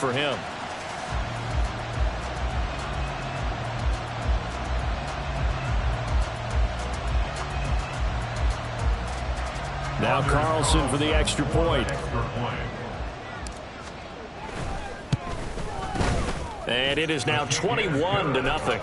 for him. Now Carlson for the extra point. And it is now 21-0.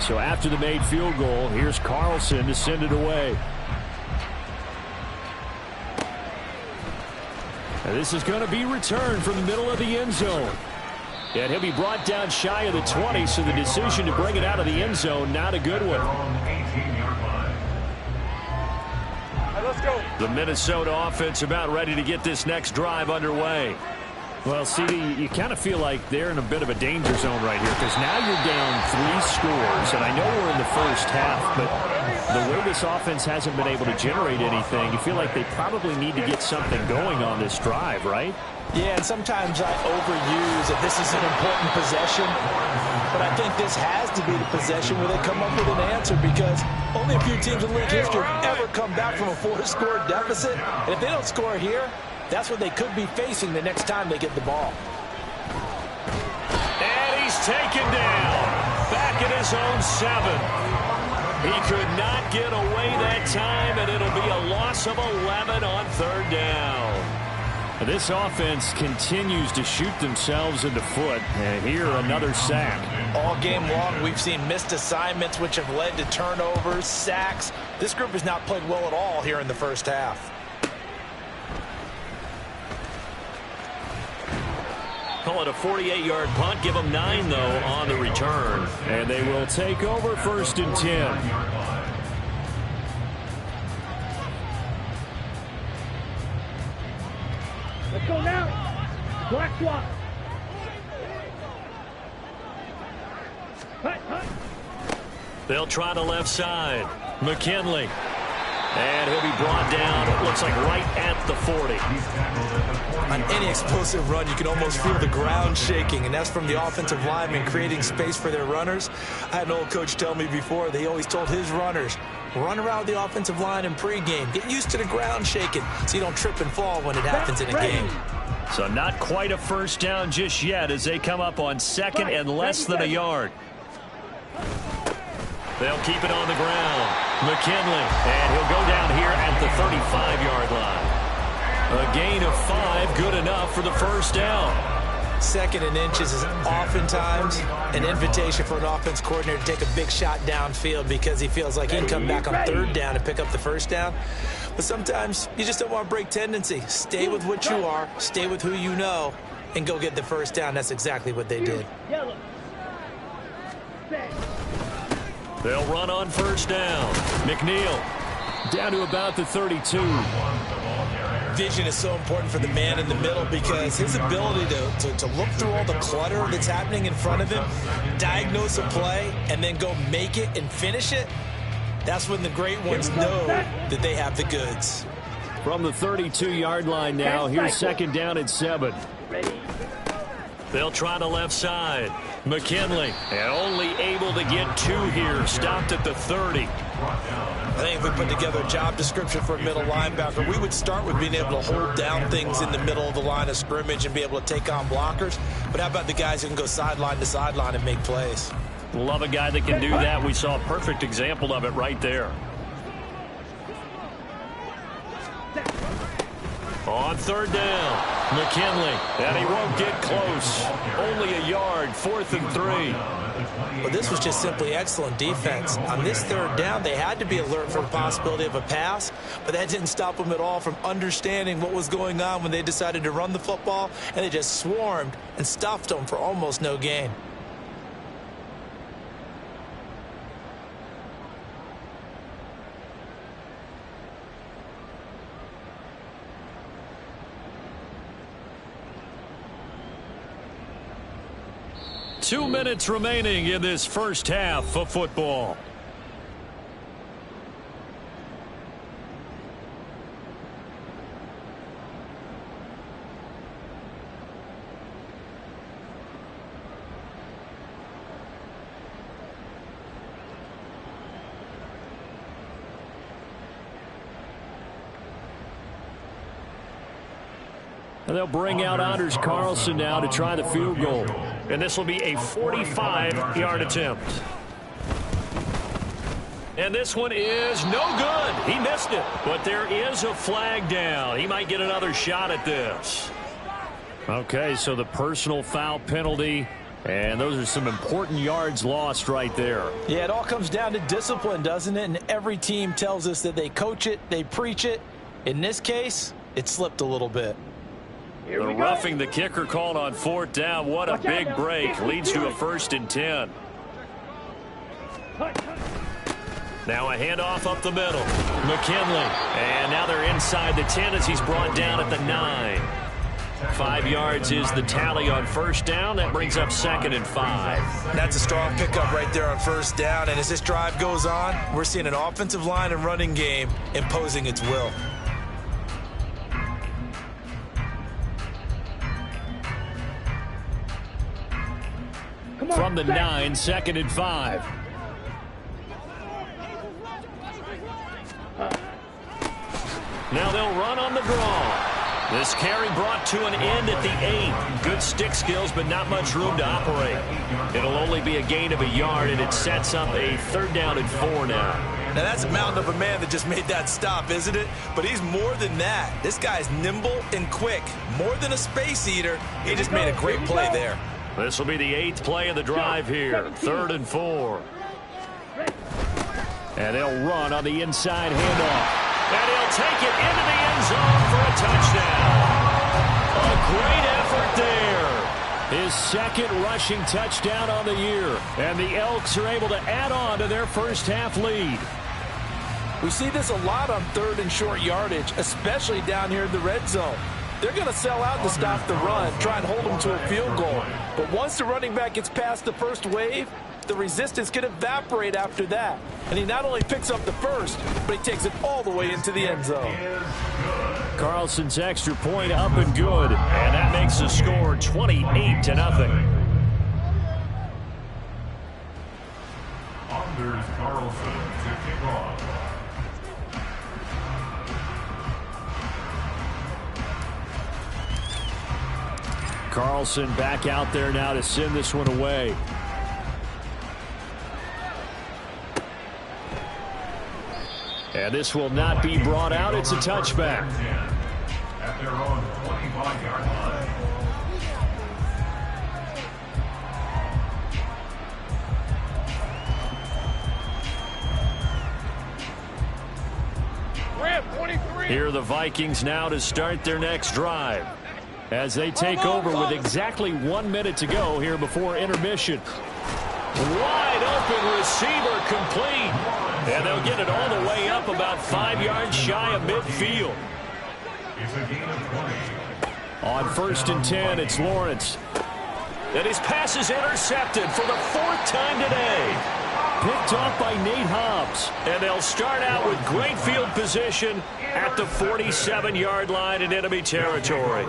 So after the made field goal, here's Carlson to send it away. And this is going to be returned from the middle of the end zone. And he'll be brought down shy of the 20, so the decision to bring it out of the end zone, not a good one. Let's go. The Minnesota offense about ready to get this next drive underway. Well, CD, you kind of feel like they're in a bit of a danger zone right here because now you're down 3 scores, and I know we're in the first half, but the way this offense hasn't been able to generate anything, you feel like they probably need to get something going on this drive, right? Yeah, and sometimes I overuse that this is an important possession, but I think this has to be the possession where they come up with an answer because only a few teams in league history have ever come back from a 4-score deficit, and if they don't score here, that's what they could be facing the next time they get the ball. And he's taken down. Back at his own 7. He could not get away that time, and it'll be a loss of 11 on 3rd down. This offense continues to shoot themselves in the foot. And here, another sack. All game long, we've seen missed assignments, which have led to turnovers, sacks. This group has not played well at all here in the first half. Call it a 48-yard punt. Give them 9, though, on the return. And they will take over 1st and 10. Let's go now. Black swap. They'll try the left side. McKinley. And he'll be brought down, it looks like right at the 40. On any explosive run, you can almost feel the ground shaking, and that's from the offensive linemen creating space for their runners. I had an old coach tell me before that he always told his runners, run around the offensive line in pregame. Get used to the ground shaking so you don't trip and fall when it happens in a game. So not quite a first down just yet as they come up on 2nd and less than a yard. They'll keep it on the ground. McKinley, and he'll go down here at the 35-yard line. A gain of 5, good enough for the first down. 2nd and inches is oftentimes an invitation for an offense coordinator to take a big shot downfield because he feels like he can come back on 3rd down and pick up the first down. But sometimes you just don't want to break tendency. Stay with what you are, stay with who you know, and go get the first down. That's exactly what they did. They'll run on 1st down. McNeil down to about the 32. Vision is so important for the man in the middle because his ability to look through all the clutter that's happening in front of him, diagnose a play, and then go make it and finish it, that's when the great ones know that they have the goods. From the 32-yard line now, here's 2nd down and 7. They'll try the left side. McKinley, and only able to get 2 here, stopped at the 30. I think if we put together a job description for a middle linebacker, we would start with being able to hold down things in the middle of the line of scrimmage and be able to take on blockers. But how about the guys who can go sideline to sideline and make plays? Love a guy that can do that. We saw a perfect example of it right there. On 3rd down, McKinley, and he won't get close. Only a yard, 4th and 3. Well, this was just simply excellent defense. On this 3rd down, they had to be alert for the possibility of a pass, but that didn't stop them at all from understanding what was going on when they decided to run the football, and they just swarmed and stuffed them for almost no gain. Two minutes remaining in this first half of football. And they'll bring out Anders Carlson now to try the field goal. And this will be a 45-yard attempt. And this one is no good. He missed it. But there is a flag down. He might get another shot at this. Okay, so the personal foul penalty. And those are some important yards lost right there. Yeah, it all comes down to discipline, doesn't it? And every team tells us that they coach it, they preach it. In this case, it slipped a little bit. The roughing the kicker called on 4th down. What a big break. Leads to a 1st and 10. Now a handoff up the middle. McKinley. And now they're inside the 10 as he's brought down at the 9. 5 yards is the tally on 1st down. That brings up 2nd and 5. That's a strong pickup right there on 1st down. And as this drive goes on, we're seeing an offensive line and running game imposing its will. From the 9, 2nd and 5. Now they'll run on the draw. This carry brought to an end at the 8. Good stick skills, but not much room to operate. It'll only be a gain of a yard, and it sets up a 3rd down and 4 now. Now that's a mountain of a man that just made that stop, isn't it? But he's more than that. This guy's nimble and quick. More than a space eater. He just made a great play there. This will be the 8th play of the drive here. 3rd and 4. And they'll run on the inside handoff. And he'll take it into the end zone for a touchdown. A great effort there. His 2nd rushing touchdown on the year. And the Elks are able to add on to their first half lead. We see this a lot on 3rd and short yardage, especially down here in the red zone. They're going to sell out to stop the run, try and hold them to a field goal. But once the running back gets past the first wave, the resistance can evaporate after that. And he not only picks up the first, but he takes it all the way into the end zone. Carlson's extra point up and good. And that makes the score 28-0. Anders Carlson to kick off. Carlson back out there now to send this one away. And this will not be brought out. It's a touchback. At their own 25-yard line. Here are the Vikings now to start their next drive. As they take over with exactly 1 minute to go here before intermission. Wide open receiver complete. And they'll get it all the way up about 5 yards shy of midfield. It's a gain of 20. On 1st and 10, it's Lawrence. And his pass is intercepted for the 4th time today. Picked off by Nate Hobbs. And they'll start out with great field position at the 47-yard line in enemy territory.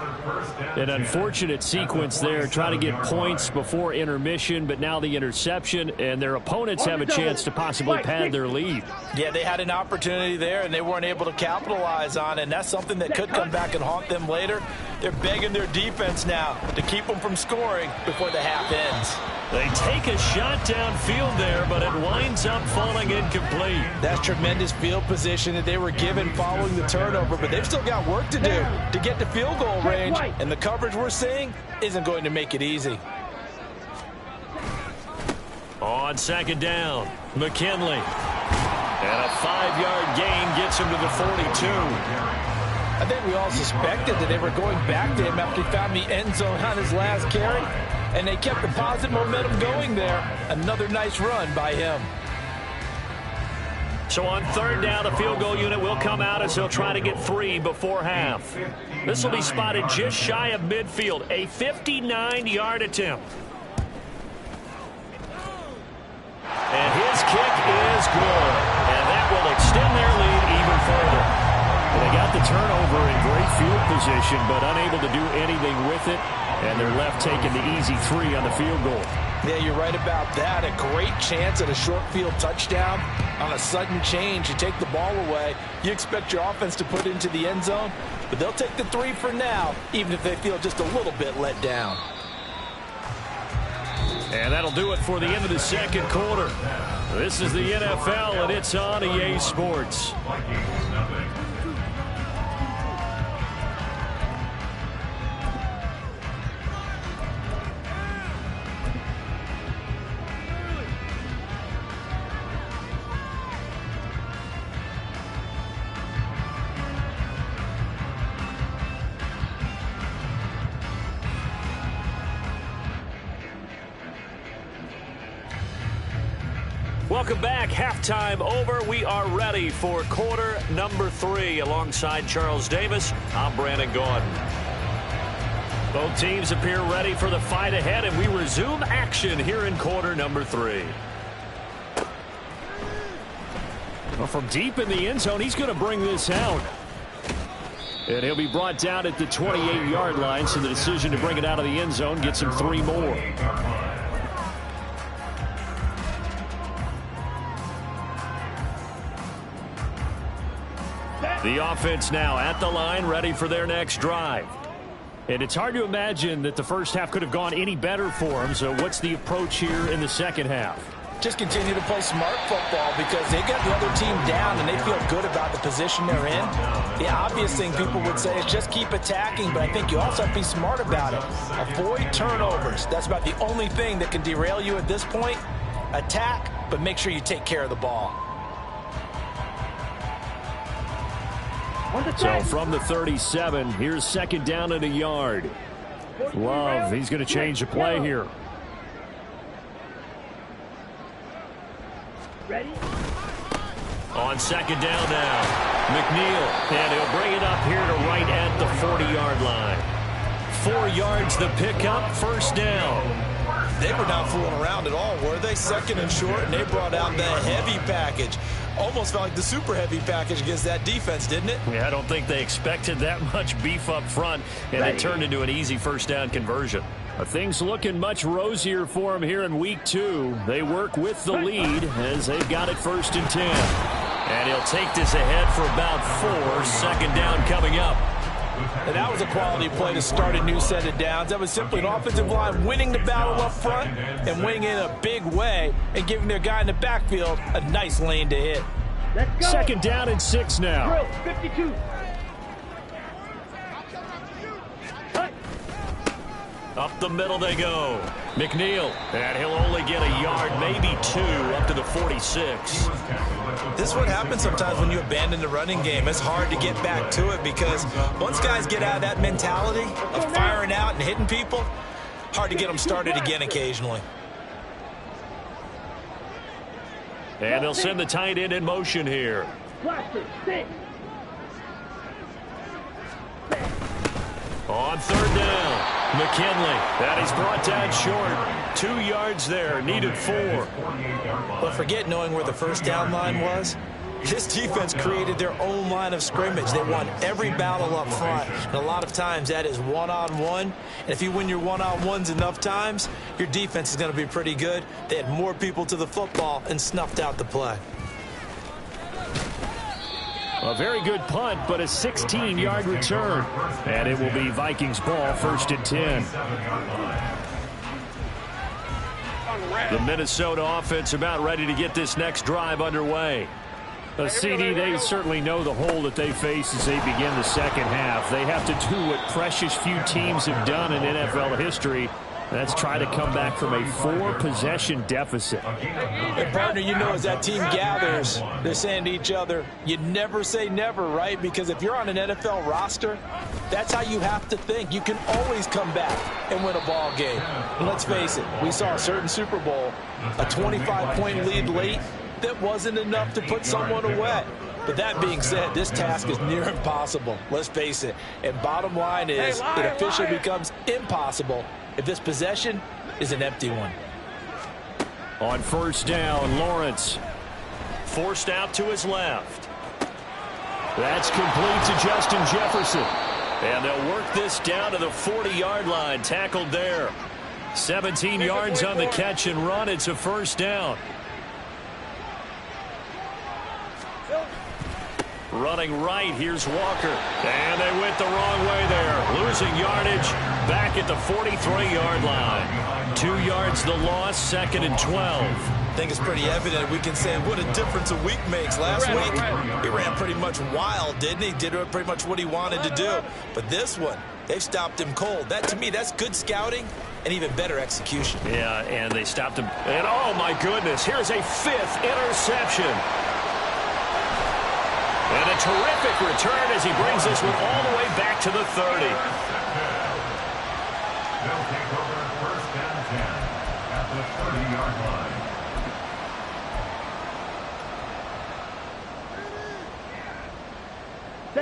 An unfortunate sequence there, trying to get points before intermission, but now the interception, and their opponents have a chance to possibly pad their lead. Yeah, they had an opportunity there, and they weren't able to capitalize on it, and that's something that could come back and haunt them later. They're begging their defense now to keep them from scoring before the half ends. They take a shot downfield there, but it winds up falling incomplete. That's tremendous field position that they were given following the turnover, but they've still got work to do to get to field goal range, and the coverage we're seeing isn't going to make it easy. On 2nd down, McKinley. And a 5-yard gain gets him to the 42. I think we all suspected that they were going back to him after he found the end zone on his last carry, and they kept the positive momentum going there. Another nice run by him. So on 3rd down, the field goal unit will come out as they'll try to get 3 before half. This will be spotted just shy of midfield, a 59-yard attempt. And his kick is good, and that will extend their lead even further. They got the turnover in great field position, but unable to do anything with it, and they're left taking the easy 3 on the field goal. Yeah, you're right about that. A great chance at a short field touchdown. On a sudden change, you take the ball away. You expect your offense to put it into the end zone. but they'll take the 3 for now, even if they feel just a little bit let down. And that'll do it for the end of the second quarter. This is the NFL, and it's on EA Sports. Welcome back. Halftime over. We are ready for quarter number 3. Alongside Charles Davis, I'm Brandon Gordon. Both teams appear ready for the fight ahead, and we resume action here in quarter number 3. Well, from deep in the end zone, he's going to bring this out. And he'll be brought down at the 28-yard line, so the decision to bring it out of the end zone gets him 3 more. The offense now at the line, ready for their next drive. And it's hard to imagine that the first half could have gone any better for them. So what's the approach here in the second half? Just continue to play smart football because they got the other team down and they feel good about the position they're in. The obvious thing people would say is just keep attacking, but I think you also have to be smart about it. Avoid turnovers. That's about the only thing that can derail you at this point. Attack, but make sure you take care of the ball. So from the 37, here's second down and a yard. Love, he's going to change the play here. Ready? On second down now, McNeil, and he'll bring it up here to right at the 40-yard line. 4 yards the pickup, first down. They were not fooling around at all, were they? Second and short, and they brought out the heavy package. Almost felt like the super heavy package against that defense, didn't it? Yeah, I don't think they expected that much beef up front, and it turned into an easy first down conversion. Things looking much rosier for them here in week 2. They work with the lead as they've got it 1st and 10. And he'll take this ahead for about 4. Second down coming up. And that was a quality play to start a new set of downs. That was simply an offensive line winning the battle up front and winning in a big way and giving their guy in the backfield a nice lane to hit. Let's go. Second down and 6 now. Drill, 52. Up the middle they go. McNeil, and he'll only get a yard, maybe 2, up to the 46. This is what happens sometimes when you abandon the running game. It's hard to get back to it because once guys get out of that mentality of firing out and hitting people, hard to get them started again occasionally. And they'll send the tight end in motion here. Plastic, 6. On third down, McKinley. That is brought down short. 2 yards there, needed 4. But forget knowing where the first down line was. This defense created their own line of scrimmage. They won every battle up front. And a lot of times that is one-on-one. And if you win your one-on-ones enough times, your defense is going to be pretty good. They had more people to the football and snuffed out the play. A very good punt, but a 16-yard return. And it will be Vikings ball, 1st and 10. The Minnesota offense about ready to get this next drive underway. CD, they certainly know the hole that they face as they begin the second half. They have to do what precious few teams have done in NFL history. That's try to come back from a 4-possession deficit. And partner, you know, as that team gathers, they're saying to each other, you never say never, right? Because if you're on an NFL roster, that's how you have to think. You can always come back and win a ball game. And let's face it, we saw a certain Super Bowl, a 25-point lead late that wasn't enough to put someone away. But that being said, this task is near impossible. Let's face it. And bottom line is, it officially becomes impossible if this possession is an empty one. On first down, Lawrence forced out to his left. That's complete to Justin Jefferson. And they'll work this down to the 40-yard line, tackled there. 17 yards on the catch and run. It's a first down. Running right, here's Walker. And they went the wrong way there. Losing yardage back at the 43-yard line. 2 yards the loss, 2nd and 12. I think it's pretty evident. We can say what a difference a week makes. Last week, he ran pretty much wild, didn't he? Did pretty much what he wanted to do. But this one, they've stopped him cold. That, to me, that's good scouting and even better execution. Yeah, and they stopped him. And, oh, my goodness, here's a 5th interception. And a terrific return as he brings this one all the way back to the 30. They'll take over 1st and 10 at the 30-yard line.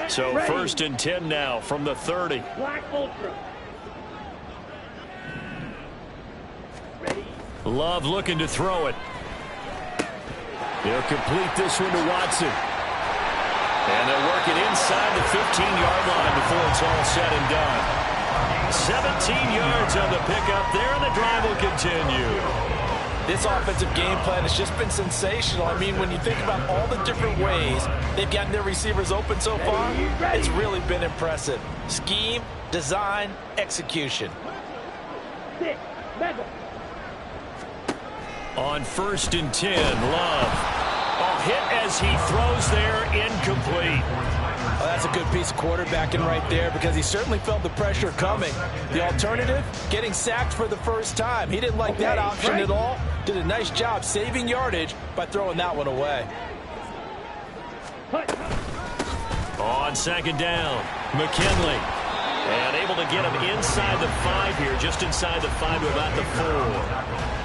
So 1st and 10 now from the 30. Black Ultra. Ready. Love looking to throw it. They'll complete this one to Watson. And they'll work it inside the 15-yard line before it's all said and done. 17 yards on the pickup there, and the drive will continue. This offensive game plan has just been sensational. I mean, when you think about all the different ways they've gotten their receivers open so far, it's really been impressive. Scheme, design, execution. 6, Mega. On 1st and 10, Love. A hit as he throws there, incomplete. Oh, that's a good piece of quarterbacking right there because he certainly felt the pressure coming. The alternative, getting sacked for the first time. He didn't like that option at all. Did a nice job saving yardage by throwing that one away. On 2nd down, McKinley. And able to get him inside the 5 here, just inside the 5 to about the 4.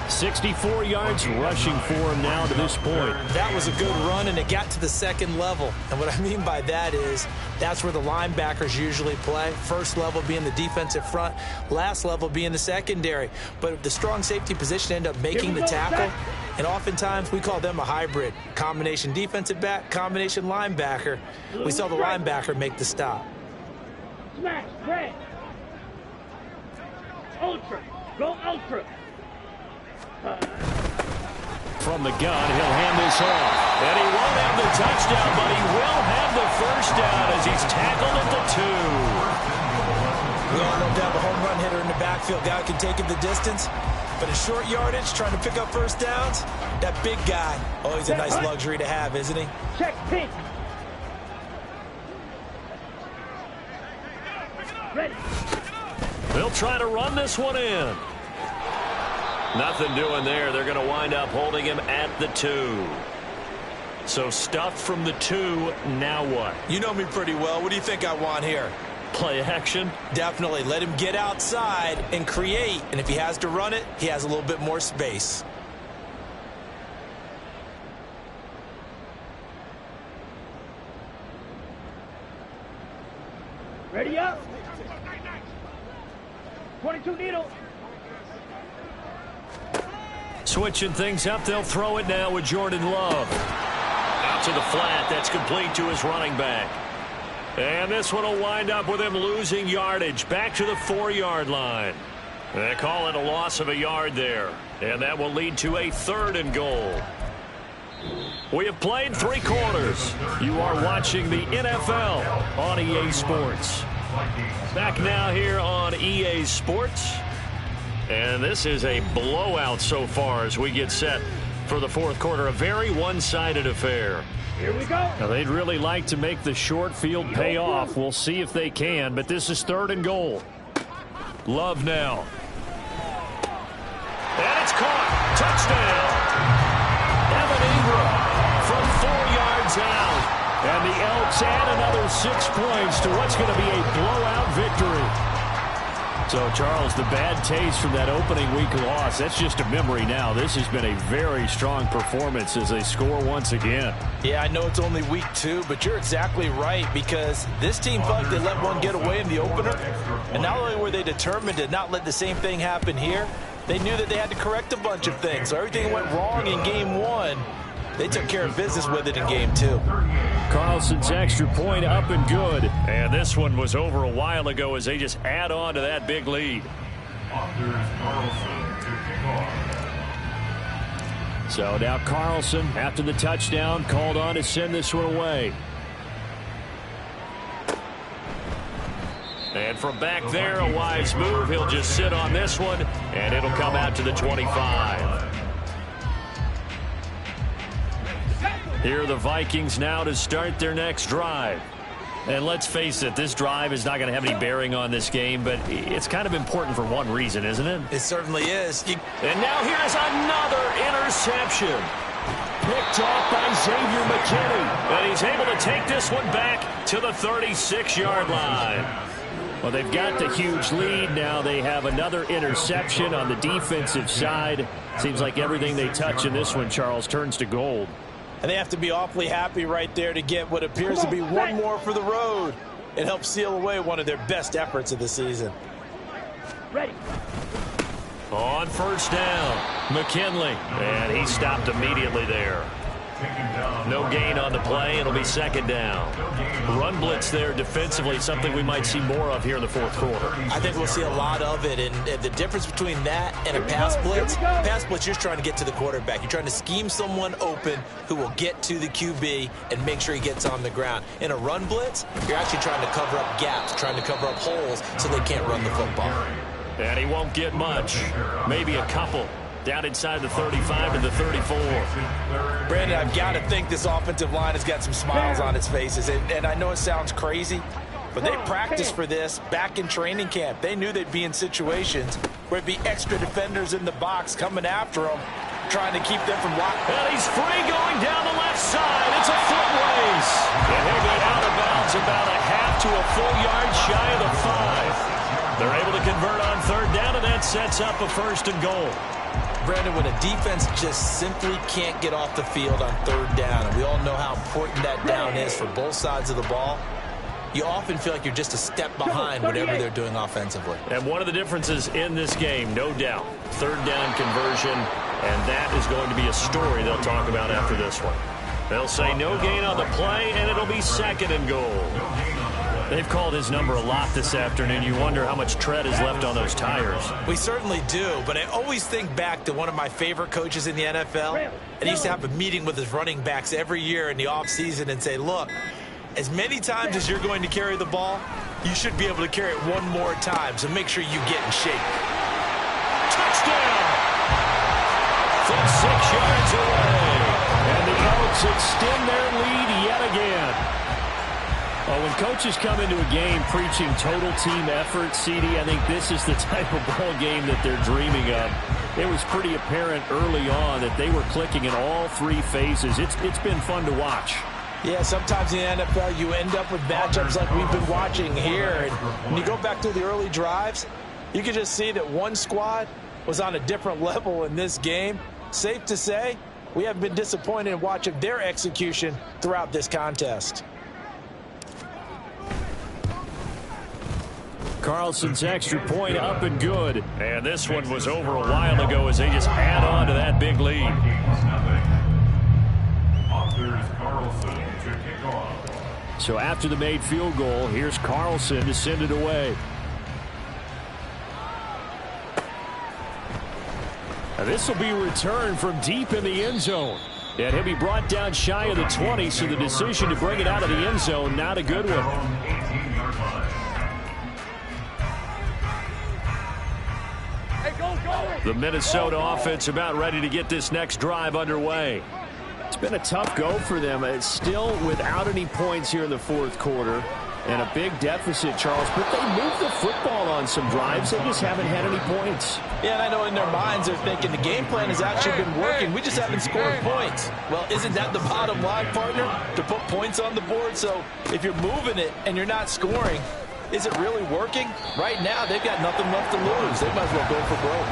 64 yards rushing for him now to this point. That was a good run, and it got to the 2nd level. And what I mean by that is that's where the linebackers usually play. First level being the defensive front, last level being the secondary. But the strong safety position end up making the tackle, and oftentimes we call them a hybrid. Combination defensive back, combination linebacker. We saw the linebacker make the stop. Smash, red. Ultra. Go Ultra. From the gun, he'll hand this off. And he won't have the touchdown, but he will have the 1st down as he's tackled at the 2. We all love to have a home run hitter in the backfield. Guy can take it the distance. But in short yardage, trying to pick up 1st downs, that big guy, oh, he's a nice luxury to have, isn't he? Check pink. Ready. They'll try to run this one in. Nothing doing there. They're going to wind up holding him at the 2. So stuffed from the 2. Now what? You know me pretty well. What do you think I want here? Play action? Definitely. Let him get outside and create. And if he has to run it, he has a little bit more space. Ready up. 22 needle. Switching things up, they'll throw it now with Jordan Love. Out to the flat, that's complete to his running back. And this one will wind up with him losing yardage back to the 4-yard line. They call it a loss of a yard there. And that will lead to a 3rd and goal. We have played 3 quarters. You are watching the NFL on EA Sports. Back now here on EA Sports. And this is a blowout so far as we get set for the 4th quarter. A very one-sided affair. Here we go. Now, they'd really like to make the short field pay off. We'll see if they can, but this is 3rd and goal. Love now. And it's caught. Touchdown. Evan Ingram from 4 yards out. And the Elks add another 6 points to what's going to be a blowout victory. So, Charles, the bad taste from that opening week loss, that's just a memory now. This has been a very strong performance as they score once again. Yeah, I know it's only week 2, but you're exactly right because this team felt like they let one get away in the opener. And not only were they determined to not let the same thing happen here, they knew that they had to correct a bunch of things. So everything went wrong in game 1. They took care of business with it in game 2. Carlson's extra point up and good. And this one was over a while ago as they just add on to that big lead. So now Carlson, after the touchdown, called on to send this one away. And from back there, a wise move. He'll just sit on this one, and it'll come out to the 25. Here are the Vikings now to start their next drive. And let's face it, this drive is not going to have any bearing on this game, but it's kind of important for one reason, isn't it? It certainly is. And now here's another interception. Picked off by Xavier McKinney. And he's able to take this one back to the 36-yard line. Well, they've got the huge lead. Now they have another interception on the defensive side. Seems like everything they touch in this one, Charles, turns to gold. And they have to be awfully happy right there to get what appears to be one more for the road. It helps seal away one of their best efforts of the season. Ready. On first down, McKinley. And he stopped immediately there. No gain on the play. It'll be second down. Run blitz there defensively, something we might see more of here in the fourth quarter. I think we'll see a lot of it, and the difference between that and a pass blitz, you're trying to get to the quarterback. You're trying to scheme someone open who will get to the QB and make sure he gets on the ground. In a run blitz, you're actually trying to cover up gaps, trying to cover up holes so they can't run the football. And he won't get much. Maybe a couple. Down inside the 35 to the 34. Brandon, I've got to think this offensive line has got some smiles on its faces. And I know it sounds crazy, but they practiced for this back in training camp. They knew they'd be in situations where it'd be extra defenders in the box coming after them, trying to keep them from locking. And he's free going down the left side. It's a foot race. And he'll get out of bounds about a half to a full yard shy of the 5. They're able to convert on third down, and that sets up a first and goal. Brandon, when a defense just simply can't get off the field on third down, and we all know how important that down is for both sides of the ball, you often feel like you're just a step behind whatever they're doing offensively. And one of the differences in this game, no doubt, third down conversion, and that is going to be a story they'll talk about after this one. They'll say no gain on the play, and it'll be second and goal. They've called his number a lot this afternoon. You wonder how much tread is left on those tires. We certainly do, but I always think back to one of my favorite coaches in the NFL. And he used to have a meeting with his running backs every year in the offseason and say, look, as many times as you're going to carry the ball, you should be able to carry it one more time, so make sure you get in shape. Touchdown! From 6 yards away. And the Elks extend their lead yet again. Well, when coaches come into a game preaching total team effort, CD, I think this is the type of ball game that they're dreaming of. It was pretty apparent early on that they were clicking in all three phases. It's been fun to watch. Yeah, sometimes in the NFL you end up with matchups like we've been watching here. And when you go back to the early drives, you can just see that one squad was on a different level in this game. Safe to say, we have been disappointed in watching their execution throughout this contest. Carlson's extra point up and good. And this one was over a while ago as they just add on to that big lead. So after the made field goal, here's Carlson to send it away. Now this will be returned from deep in the end zone. And he'll be brought down shy of the 20, so the decision to bring it out of the end zone, not a good one. The Minnesota offense about ready to get this next drive underway. It's been a tough go for them. It's still without any points here in the fourth quarter. And a big deficit, Charles. But they moved the football on some drives. They just haven't had any points. Yeah, and I know in their minds they're thinking the game plan has actually been working. We just haven't scored points. Well, isn't that the bottom line, partner? To put points on the board. So if you're moving it and you're not scoring, is it really working? Right now, they've got nothing left to lose. They might as well go for broke.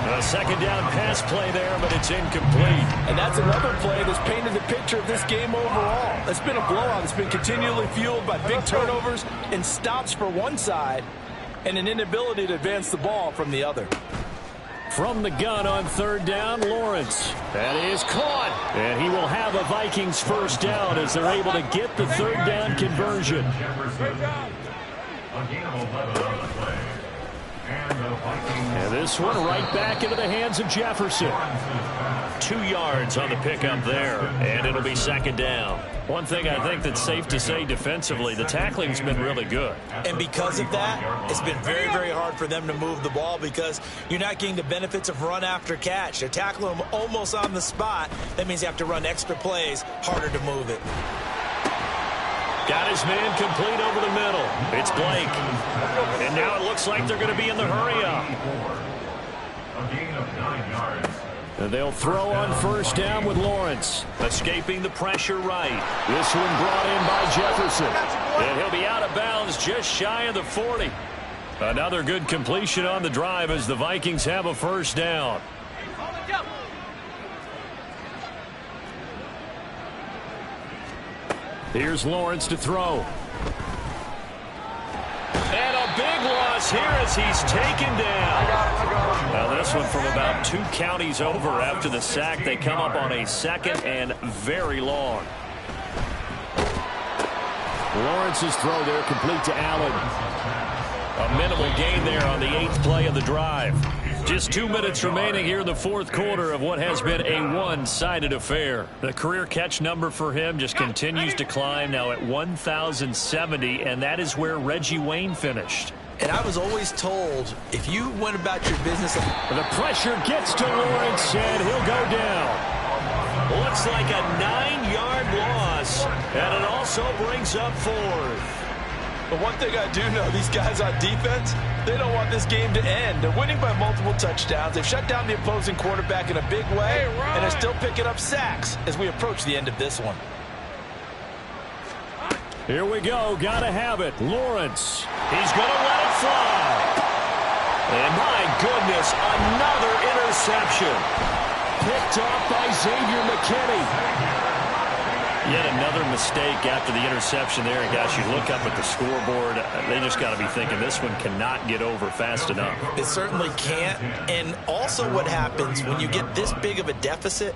A second down pass play there, but it's incomplete. And that's another play that's painted the picture of this game overall. It's been a blowout. It's been continually fueled by big turnovers and stops for one side and an inability to advance the ball from the other. From the gun on third down, Lawrence. That is caught. And he will have a Vikings first down as they're able to get the third down conversion. A gain of 11 on the play. And And this one right back into the hands of Jefferson. 2 yards on the pickup there, and it'll be second down. One thing I think that's safe to say defensively, the tackling's been really good. And because of that, it's been very, very hard for them to move the ball because you're not getting the benefits of run after catch. They're tackling them almost on the spot. That means you have to run extra plays, harder to move it. Got his man complete over the middle. It's Blake. And now it looks like they're going to be in the hurry-up. A gain of 9 yards. And they'll throw on first down with Lawrence. Escaping the pressure right. This one brought in by Jefferson. And he'll be out of bounds just shy of the 40. Another good completion on the drive as the Vikings have a first down. Here's Lawrence to throw. And a big loss here as he's taken down. Now this one from about 2 counties over after the sack. They come up on a second and very long. Lawrence's throw there complete to Allen. A minimal gain there on the 8th play of the drive. Just 2 minutes remaining here in the 4th quarter of what has been a one-sided affair. The career catch number for him just continues to climb, now at 1,070, and that is where Reggie Wayne finished. And I was always told, if you went about your business... The pressure gets to Lawrence, and he'll go down. Looks like a 9-yard loss, and it also brings up 4th. But one thing I do know, these guys on defense, they don't want this game to end. They're winning by multiple touchdowns. They've shut down the opposing quarterback in a big way, and they're still picking up sacks as we approach the end of this one. Here we go. Got to have it. Lawrence. He's going to let it fly. And my goodness, another interception. Picked off by Xavier McKinney. Yet another mistake after the interception there. And guys, you look up at the scoreboard, they just got to be thinking this one cannot get over fast enough. It certainly can't. And also what happens when you get this big of a deficit,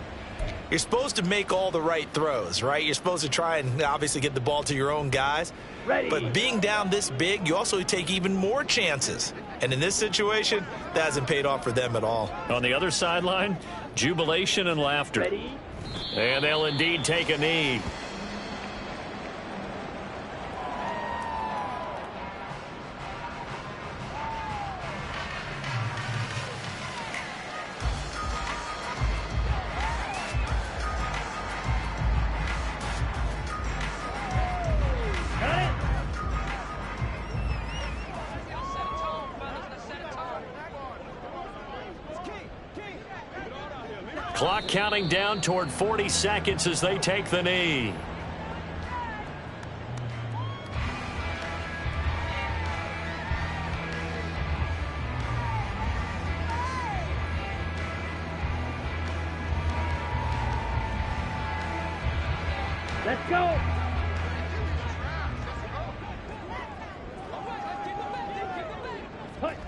you're supposed to make all the right throws, right? You're supposed to try and obviously get the ball to your own guys. Ready. But being down this big, you also take even more chances. And in this situation, that hasn't paid off for them at all. On the other sideline, jubilation and laughter. Ready. And they'll indeed take a knee. Got it. Clock counting down toward 40 seconds as they take the knee. Let's go.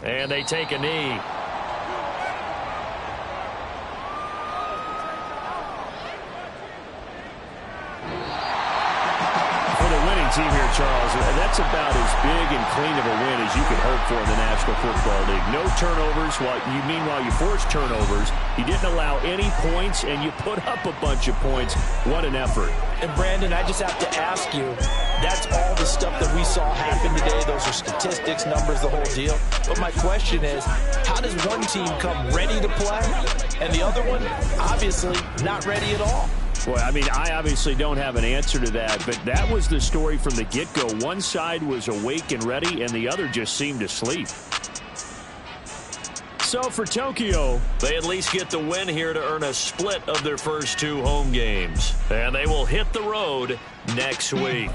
And they take a knee. Team here, Charles, that's about as big and clean of a win as you could hope for in the National Football League. No turnovers. Meanwhile, you forced turnovers. You didn't allow any points, and you put up a bunch of points. What an effort. And, Brandon, I just have to ask you, that's all the stuff that we saw happen today. Those are statistics, numbers, the whole deal. But my question is, how does one team come ready to play, and the other one, obviously, not ready at all? Well, I mean, I obviously don't have an answer to that, but that was the story from the get-go. One side was awake and ready, and the other just seemed to sleep. So for Tokyo, they at least get the win here to earn a split of their first 2 home games. And they will hit the road next week.